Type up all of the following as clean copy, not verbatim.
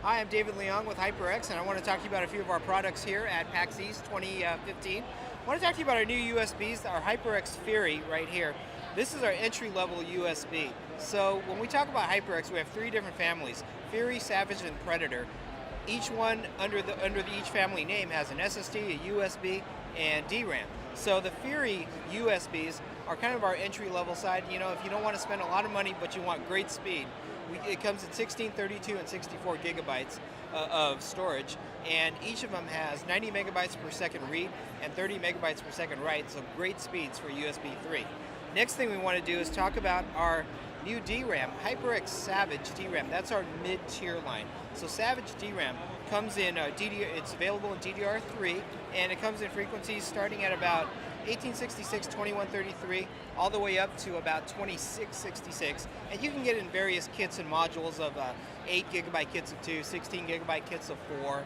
Hi, I'm David Leong with HyperX, and I want to talk to you about a few of our products here at PAX East 2015. I want to talk to you about our new USBs, our HyperX Fury right here. This is our entry-level USB. So when we talk about HyperX, we have three different families: Fury, Savage, and Predator. Each one under each family name has an SSD, a USB, and DRAM. So the Fury USBs are kind of our entry-level side. You know, if you don't want to spend a lot of money but you want great speed, it comes at 16, 32, and 64 gigabytes of storage, and each of them has 90 megabytes per second read and 30 megabytes per second write, so great speeds for USB 3. Next thing we want to do is talk about our new DRAM, HyperX Savage DRAM. That's our mid-tier line. So Savage DRAM comes in it's available in DDR3, and it comes in frequencies starting at about 1866, 2133, all the way up to about 2666, and you can get in various kits and modules of 8 gigabyte kits of 2, 16 gigabyte kits of 4,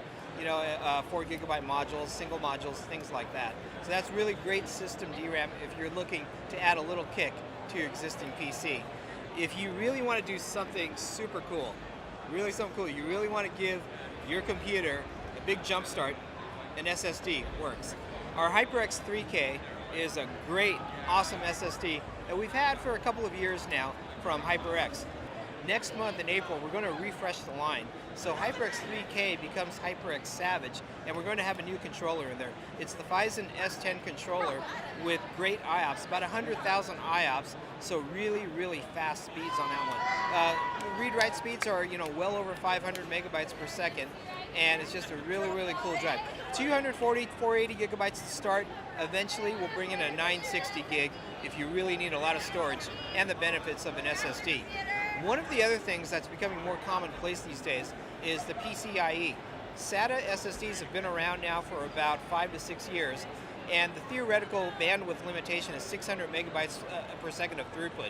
4 gigabyte modules, single modules, things like that. So that's really great system DRAM if you're looking to add a little kick to your existing PC. If you really want to do something super cool, you really want to give your computer a big jump start, an SSD works. Our HyperX 3K is a great, awesome SSD that we've had for a couple of years now from HyperX. Next month in April, we're going to refresh the line. So HyperX 3K becomes HyperX Savage, and we're going to have a new controller in there. It's the Phison S10 controller with great IOPS, about 100,000 IOPS, so really, really fast speeds on that one. Read-write speeds are, well over 500 megabytes per second, and it's just a really, really cool drive. 240, 480 gigabytes to start. Eventually, we'll bring in a 960 gig if you really need a lot of storage and the benefits of an SSD. One of the other things that's becoming more commonplace these days is the PCIe. SATA SSDs have been around now for about 5 to 6 years, and the theoretical bandwidth limitation is 600 megabytes per second of throughput.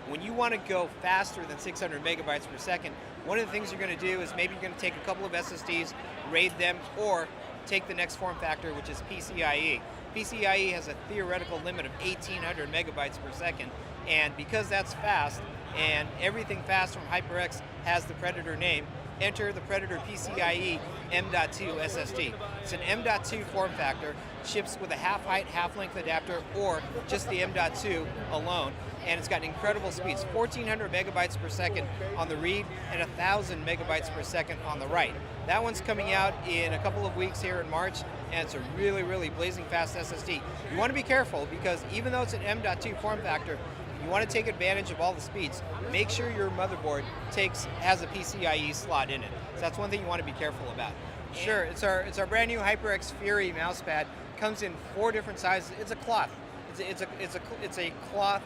When you want to go faster than 600 megabytes per second, one of the things you're going to do is maybe you're going to take a couple of SSDs, RAID them, or take the next form factor, which is PCIe. PCIe has a theoretical limit of 1800 megabytes per second, and because that's fast, and everything fast from HyperX has the Predator name, enter the Predator PCIe M.2 SSD. It's an M.2 form factor, ships with a half-height, half-length adapter, or just the M.2 alone, and it's got incredible speeds, 1400 megabytes per second on the read and 1000 megabytes per second on the write. That one's coming out in a couple of weeks here in March, and it's a really, really blazing fast SSD. You want to be careful because even though it's an M.2 form factor, you want to take advantage of all the speeds. Make sure your motherboard has a PCIe slot in it. So that's one thing you want to be careful about. Sure, it's our brand new HyperX Fury mousepad. Comes in 4 different sizes. It's a cloth. It's a cloth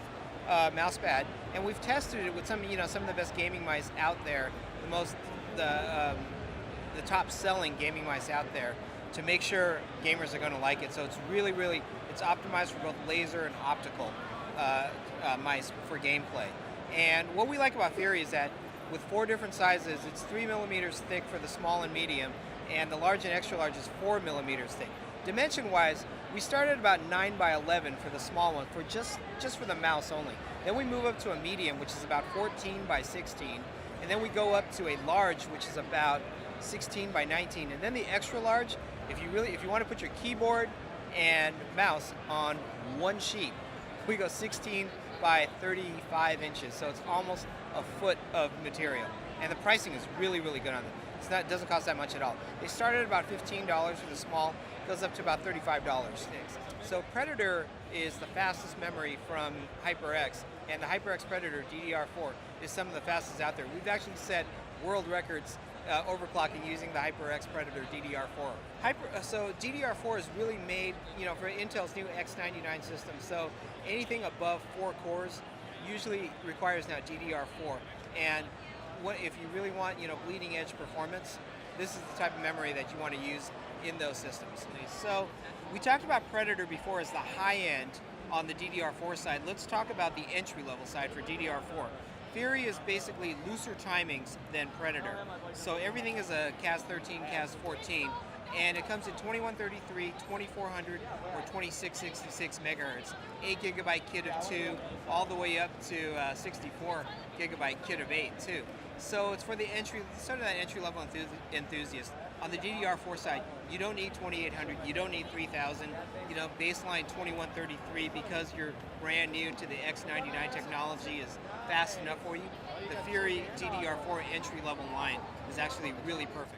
mousepad, and we've tested it with some of the best gaming mice out there, the top selling gaming mice out there, to make sure gamers are going to like it. So it's really, really, it's optimized for both laser and optical mice for gameplay. And what we like about Fury is that with 4 different sizes, it's 3 millimeters thick for the small and medium, and the large and extra large is 4 millimeters thick. Dimension-wise, we started about 9 by 11 for the small one, for just for the mouse only. Then we move up to a medium, which is about 14 by 16, and then we go up to a large, which is about 16 by 19, and then the extra large. If you want to put your keyboard and mouse on one sheet, we go 16 by 35 inches, so it's almost a foot of material. And the pricing is really, really good on them. It doesn't cost that much at all. They start at about $15 for the small, goes up to about $35. So Predator is the fastest memory from HyperX, and the HyperX Predator DDR4 is some of the fastest out there. We've actually set world records overclocking using the HyperX Predator DDR4. So DDR4 is really made, for Intel's new X99 system. So anything above 4 cores usually requires now DDR4. And if you really want, bleeding edge performance, this is the type of memory that you want to use in those systems. So we talked about Predator before as the high end on the DDR4 side. Let's talk about the entry level side for DDR4. Fury is basically looser timings than Predator. So everything is a CAS 13, CAS 14, and it comes in 2133, 2400, or 2666 megahertz. 8 gigabyte kit of 2, all the way up to 64 gigabyte kit of 8 too. So it's for the sort of that entry level enthusiast. On the DDR4 side, you don't need 2800, you don't need 3000, baseline 2133 because you're brand new to the X99 technology is fast enough for you. The Fury DDR4 entry level line is actually really perfect.